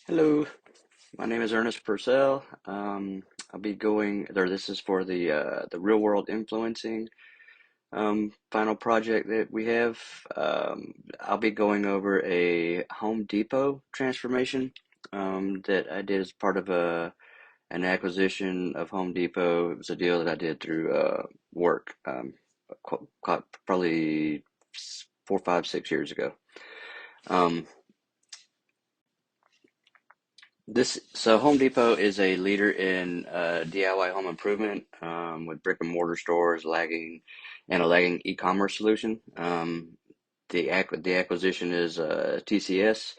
Hello, my name is Ernest Purcell. I'll be going there. This is for the real world influencing final project that we have. I'll be going over a Home Depot transformation that I did as part of an acquisition of Home Depot. It was a deal that I did through work, probably 4, 5, 6 years ago. Um, so Home Depot is a leader in DIY home improvement with brick and mortar stores and a lagging e-commerce solution. The acquisition is TCS,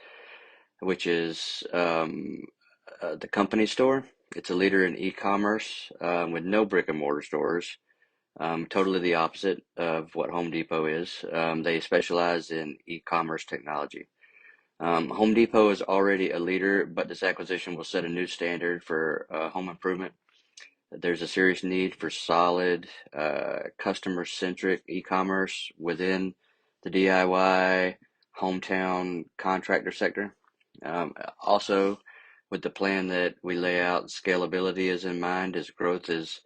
which is the company store. It's a leader in e-commerce with no brick and mortar stores. Totally the opposite of what Home Depot is. They specialize in e-commerce technology. Home Depot is already a leader, but this acquisition will set a new standard for home improvement. There's a serious need for solid, customer-centric e-commerce within the DIY hometown contractor sector. Also, with the plan that we lay out, scalability is in mind as growth is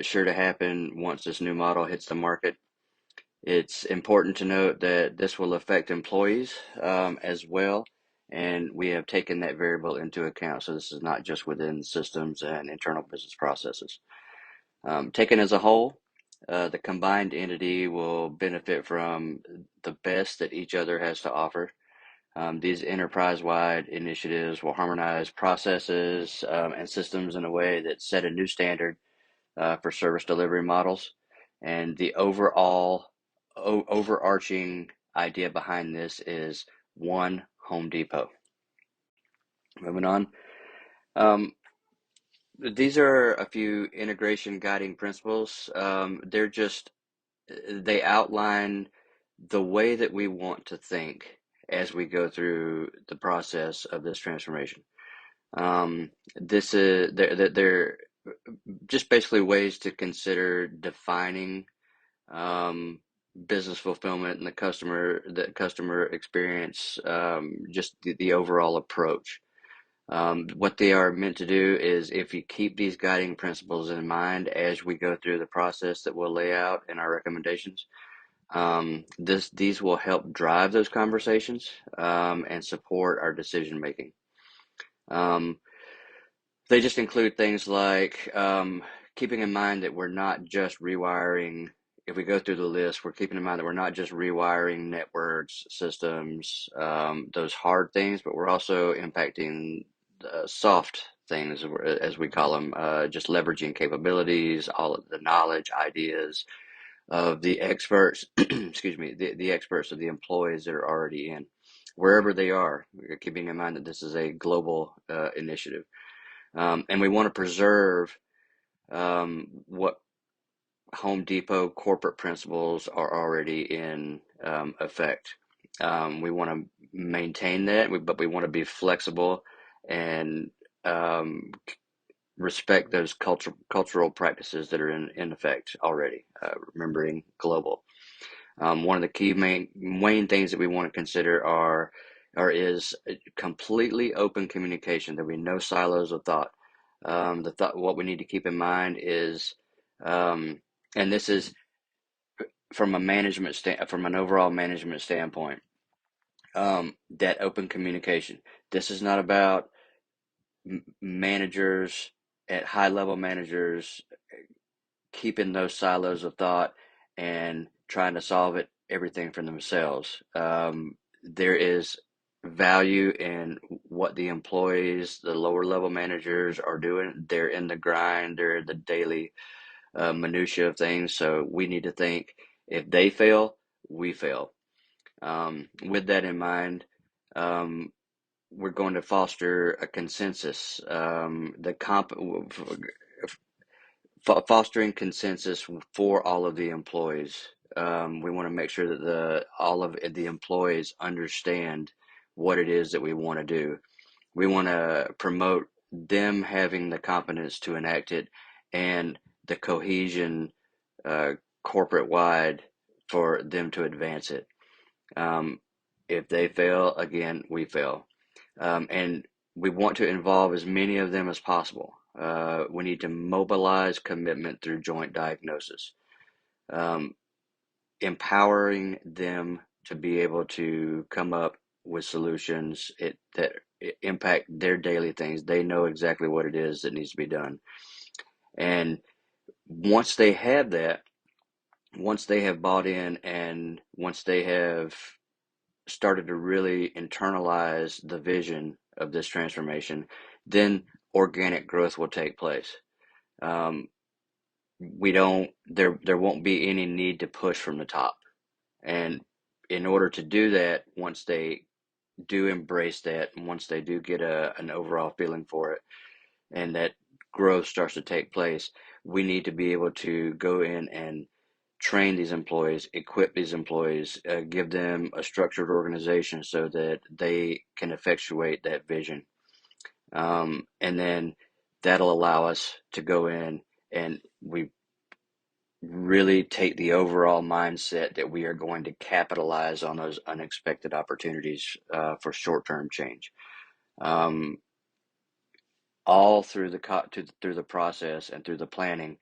sure to happen once this new model hits the market. It's important to note that this will affect employees as well, and we have taken that variable into account. So this is not just within systems and internal business processes. Taken as a whole, the combined entity will benefit from the best that each other has to offer. These enterprise-wide initiatives will harmonize processes and systems in a way that set a new standard for service delivery models. And the overarching idea behind this is one Home Depot. Moving on. Um, these are a few integration guiding principles. They outline the way that we want to think as we go through the process of this transformation. This is they're just basically ways to consider defining um, business fulfillment and the customer experience, just the overall approach. What they are meant to do is if you keep these guiding principles in mind as we go through the process that we'll lay out in our recommendations, these will help drive those conversations and support our decision making. Um, they just include things like keeping in mind that we're not just rewiring. If we go through the list, we're keeping in mind that we're not just rewiring networks, systems, those hard things, but we're also impacting the soft things, as we call them, just leveraging capabilities, all of the knowledge, ideas of the experts, excuse me, the experts of the employees that are already in, wherever they are, keeping in mind that this is a global initiative. And we want to preserve what Home Depot corporate principles are already in effect. We want to maintain that, but we want to be flexible and um, respect those cultural practices that are in effect already, remembering global. One of the key main things that we want to consider is completely open communication. There will be no silos of thought. What we need to keep in mind is, and this is from from an overall management standpoint, that open communication. This is not about managers at high level managers keeping those silos of thought and trying to solve everything for themselves. There is value in what the employees, the lower level managers are doing. They're in the grind, they're in the daily minutia of things. So we need to think if they fail, we fail. With that in mind, um, we're going to foster a consensus. Fostering consensus for all of the employees. We want to make sure that all of the employees understand what it is that we want to do. We want to promote them having the competence to enact it and the cohesion uh, corporate wide for them to advance it. Um, if they fail, again, we fail. And we want to involve as many of them as possible. We need to mobilize commitment through joint diagnosis, um, empowering them to be able to come up with solutions that impact their daily things. They know exactly what it is that needs to be done. And once they have that, once they have bought in, and once they have started to really internalize the vision of this transformation, then organic growth will take place. Um, we don't there won't be any need to push from the top. And in order to do that, once they do embrace that, and once they do get an overall feeling for it, and that growth starts to take place, we need to be able to go in and train these employees, equip these employees, give them a structured organization so that they can effectuate that vision. And then that'll allow us to go in and we really take the overall mindset that we are going to capitalize on those unexpected opportunities for short-term change. Um, all through through the process and through the planning,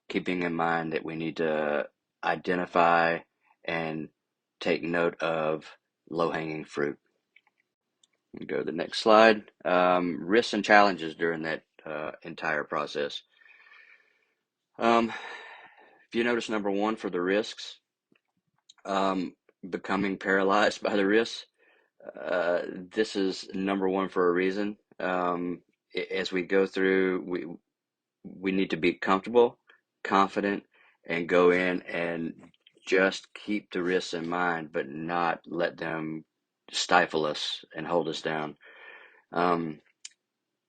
keeping in mind that we need to identify and take note of low-hanging fruit. Go to the next slide. Risks and challenges during that entire process. If you notice, number one for the risks, um, becoming paralyzed by the risks. This is number one for a reason. As we go through, we need to be comfortable, confident, and go in and just keep the risks in mind, but not let them stifle us and hold us down. Um,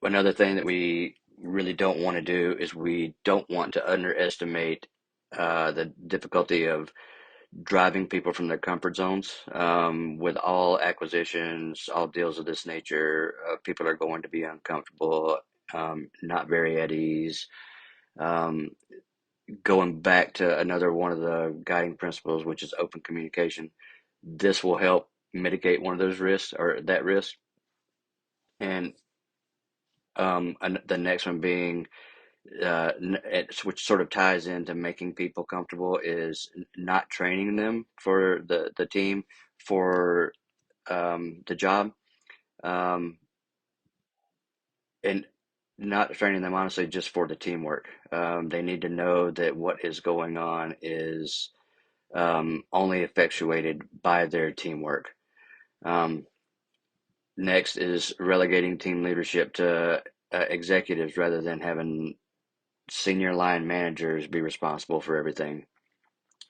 Another thing that we really don't want to do is we don't want to underestimate the difficulty of driving people from their comfort zones. With all acquisitions, all deals of this nature, people are going to be uncomfortable, not very at ease. Um, Going back to another one of the guiding principles, which is open communication, this will help mitigate one of those risks or that risk. And the next one being, which sort of ties into making people comfortable, is not training them for the team for the job, um, and not training them honestly just for the teamwork. They need to know that what is going on is only effectuated by their teamwork. Um, Next is relegating team leadership to executives rather than having senior line managers be responsible for everything.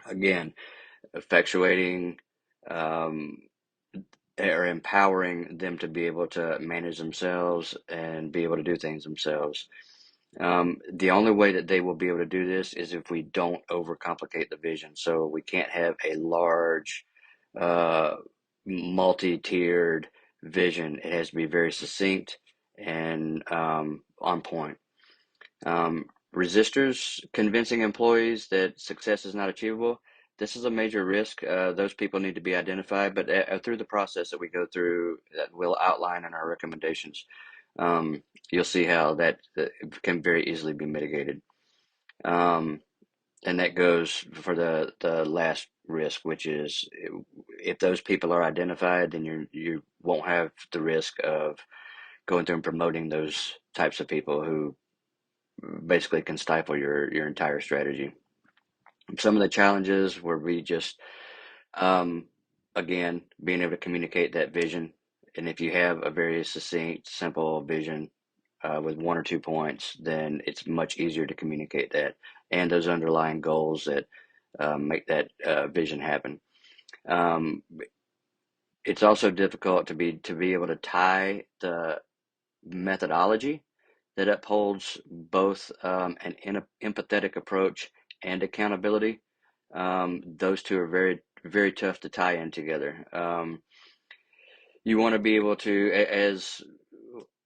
Again, effectuating um, or empowering them to be able to manage themselves and be able to do things themselves. The only way that they will be able to do this is if we don't overcomplicate the vision. So we can't have a large, uh, multi-tiered vision. It has to be very succinct and on point. Resistors convincing employees that success is not achievable. This is a major risk. Those people need to be identified, but through the process that we go through, that we'll outline in our recommendations, you'll see how that can very easily be mitigated. Um, and that goes for the last risk, which is if those people are identified, then you won't have the risk of going through and promoting those types of people who basically can stifle your entire strategy. Some of the challenges where we just um, again being able to communicate that vision, and if you have a very succinct, simple vision with one or 2 points, then it's much easier to communicate that and those underlying goals that make that vision happen. Um, it's also difficult to be able to tie the methodology that upholds both an empathetic approach and accountability. Those two are very, very tough to tie in together. You want to be able to, as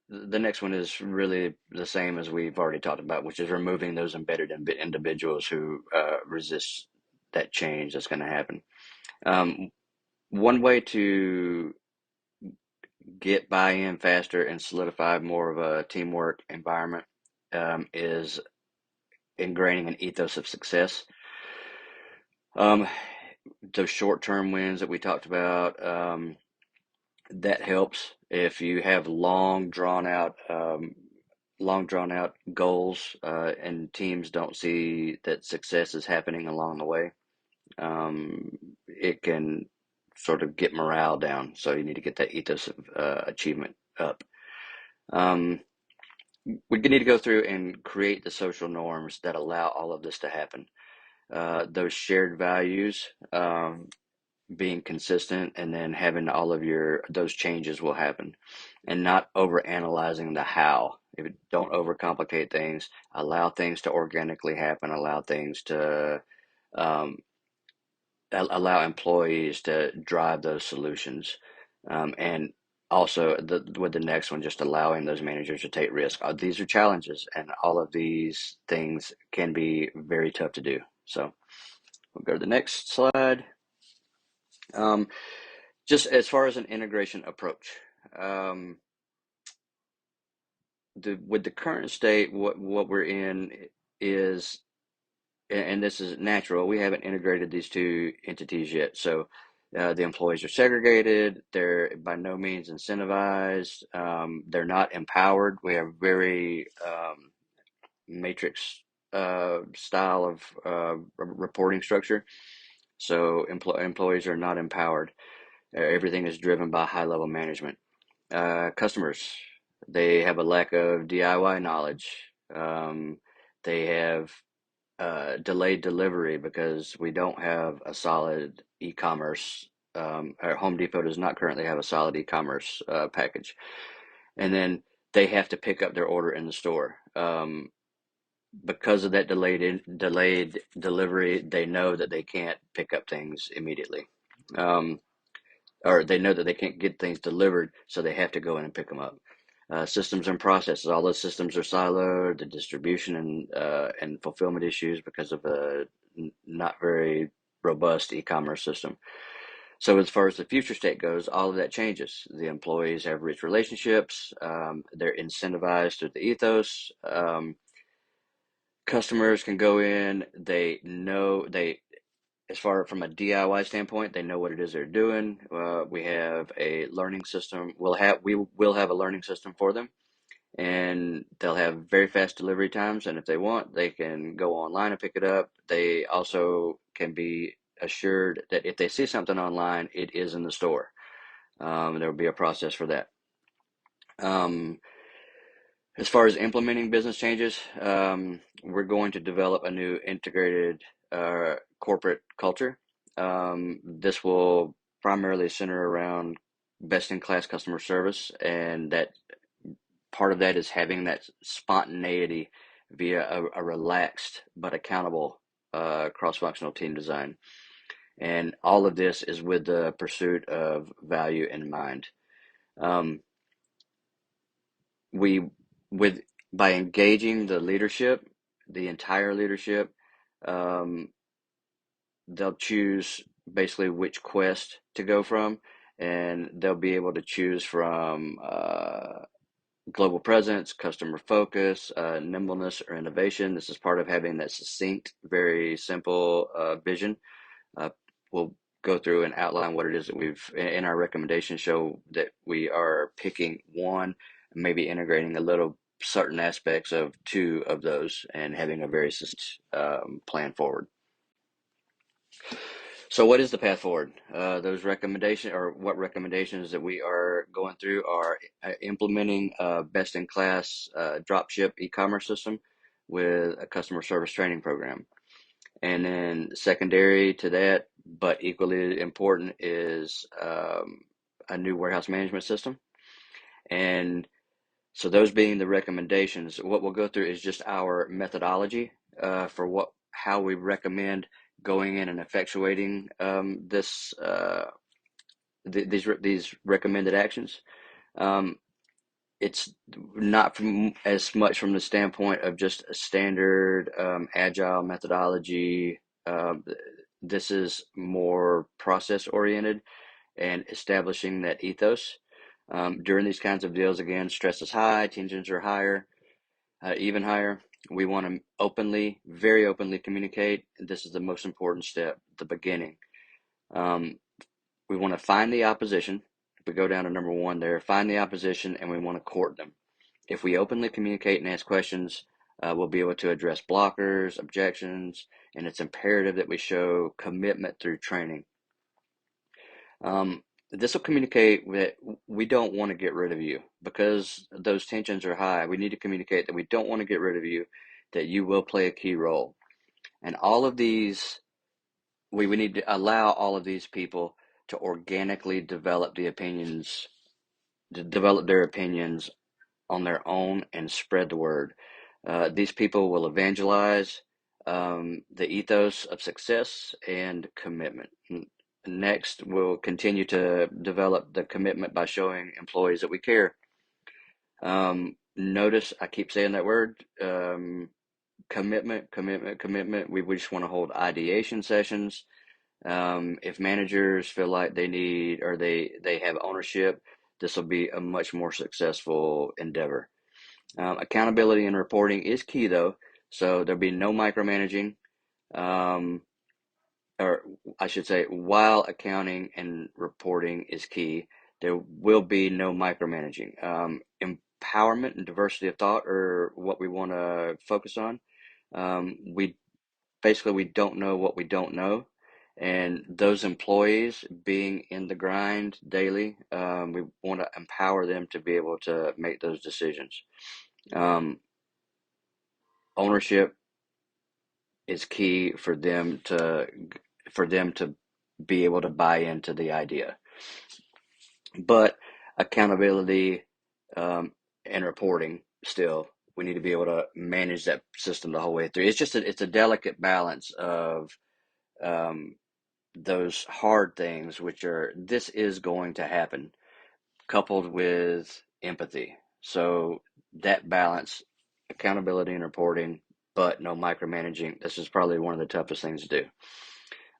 the next one is really the same as we've already talked about, which is removing those embedded individuals who resist that change that's going to happen. Um, One way to get buy-in faster and solidify more of a teamwork environment is ingraining an ethos of success. Um, those short-term wins that we talked about, that helps. If you have long drawn out goals, and teams don't see that success is happening along the way, it can sort of get morale down. So you need to get that ethos of achievement up. Um, we need to go through and create the social norms that allow all of this to happen. Those shared values, being consistent, and then having all of those changes will happen, and not over analyzing the how. If it, don't overcomplicate things, allow things to organically happen, allow things to um, allow employees to drive those solutions, and also with the next one, just allowing those managers to take risks. These are challenges, and all of these things can be very tough to do. So we'll go to the next slide. Um, just as far as an integration approach, um, with the current state, what we're in is, and this is natural, we haven't integrated these two entities yet. So the employees are segregated. They're by no means incentivized. They're not empowered. We have very matrix style of reporting structure. So employees are not empowered. Everything is driven by high level management. Customers, they have a lack of DIY knowledge. They have delayed delivery because we don't have a solid e-commerce. Our Home Depot does not currently have a solid e-commerce package, and then they have to pick up their order in the store. Because of that delayed delivery, they know that they can't pick up things immediately. Um, or they know that they can't get things delivered, so they have to go in and pick them up. Systems and processes, all those systems are siloed. The distribution and fulfillment issues because of a not very robust e-commerce system. So as far as the future state goes, all of that changes. The employees have rich relationships. They're incentivized through the ethos. Customers can go in. They know they as far from a DIY standpoint, they know what it is they're doing. We have a learning system. We will have a learning system for them, and they'll have very fast delivery times. And if they want, they can go online and pick it up. They also can be assured that if they see something online, it is in the store. There will be a process for that. Um, As far as implementing business changes, we're going to develop a new integrated corporate culture. This will primarily center around best-in-class customer service, and that part of that is having that spontaneity via a relaxed but accountable cross-functional team design. And all of this is with the pursuit of value in mind. Um, we with by engaging the leadership, the entire leadership, um, they'll choose basically which quest to go from, and they'll be able to choose from global presence, customer focus, nimbleness, or innovation. This is part of having that succinct, very simple vision. uh, we'll go through and outline what it is that we've in our recommendations, show that we are picking one, maybe integrating a little certain aspects of two of those, and having a very plan forward. So what is the path forward? Those recommendations, or what recommendations that we are going through, are implementing a best-in-class dropship e-commerce system with a customer service training program. And then secondary to that, but equally important, is a new warehouse management system. And so those being the recommendations, what we'll go through is just our methodology for how we recommend going in and effectuating these recommended actions. Um, it's not from as much from the standpoint of just a standard agile methodology. Um, this is more process oriented and establishing that ethos. During these kinds of deals, again, stress is high, tensions are higher, even higher. We want to openly, very openly communicate. This is the most important step, the beginning. Um, we want to find the opposition. If we go down to number one there, find the opposition, and we want to court them. If we openly communicate and ask questions, we'll be able to address blockers, objections, and it's imperative that we show commitment through training. This will communicate that we don't want to get rid of you because those tensions are high. We need to communicate that we don't want to get rid of you, that you will play a key role. And all of these, we need to allow all of these people to organically develop the opinions, to develop their opinions on their own and spread the word. These people will evangelize the ethos of success and commitment. Next, we'll continue to develop the commitment by showing employees that we care. Notice I keep saying that word, commitment, commitment, commitment. We just want to hold ideation sessions. If managers feel like they need or they have ownership, this will be a much more successful endeavor. Accountability and reporting is key, though. So there'll be no micromanaging, or I should say, while accounting and reporting is key, there will be no micromanaging. Empowerment and diversity of thought are what we want to focus on. We basically we don't know what we don't know, and those employees being in the grind daily, we want to empower them to be able to make those decisions. Um, Ownership is key for them to be able to buy into the idea. But accountability and reporting still, we need to be able to manage that system the whole way through. It's a delicate balance of um, those hard things, which are this is going to happen, coupled with empathy. So that balance, accountability and reporting, but no micromanaging. This is probably one of the toughest things to do.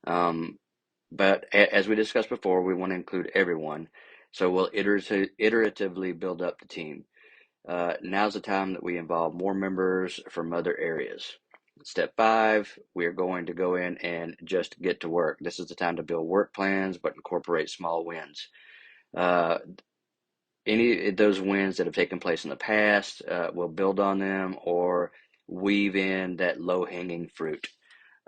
Um, but as we discussed before, we want to include everyone. So we'll iteratively build up the team. Now's the time that we involve more members from other areas. Step five, we are going to go in and just get to work. This is the time to build work plans, but incorporate small wins. Uh, any of those wins that have taken place in the past, we'll build on them or weave in that low-hanging fruit.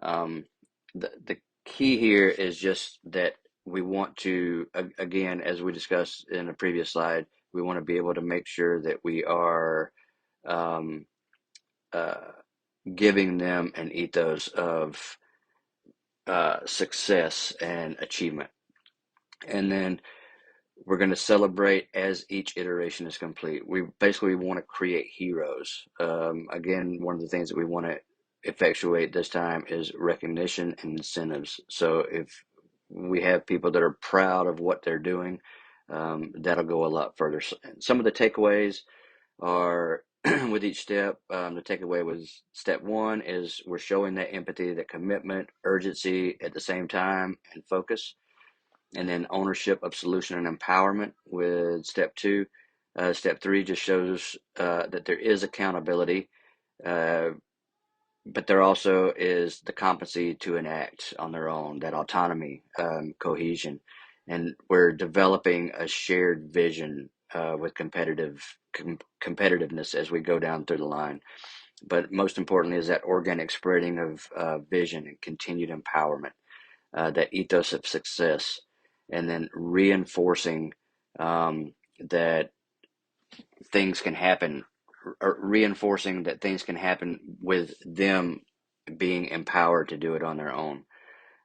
Um, the key here is just that we want to, again, as we discussed in a previous slide, we want to be able to make sure that we are um, uh, giving them an ethos of success and achievement. And then we're going to celebrate as each iteration is complete. We basically want to create heroes. Again, one of the things that we want to effectuate this time is recognition and incentives. So if we have people that are proud of what they're doing, that'll go a lot further. Some of the takeaways are with each step. The takeaway was step one is we're showing that empathy, that commitment, urgency at the same time, and focus. And then ownership of solution and empowerment with step two. Step three just shows that there is accountability, uh, but there also is the competency to enact on their own, that autonomy, cohesion. And we're developing a shared vision with competitiveness as we go down through the line. But most importantly is that organic spreading of vision and continued empowerment, that ethos of success, and then reinforcing that things can happen, or reinforcing that things can happen with them being empowered to do it on their own,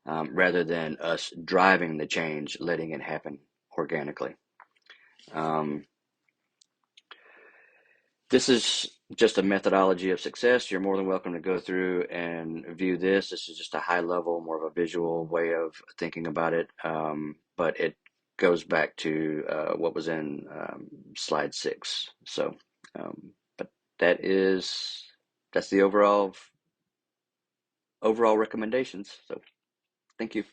rather than us driving the change, letting it happen organically. Um, This is just a methodology of success. You're more than welcome to go through and view this. This is just a high level, more of a visual way of thinking about it. But it goes back to what was in slide 6. So, but that's the overall recommendations. So, thank you.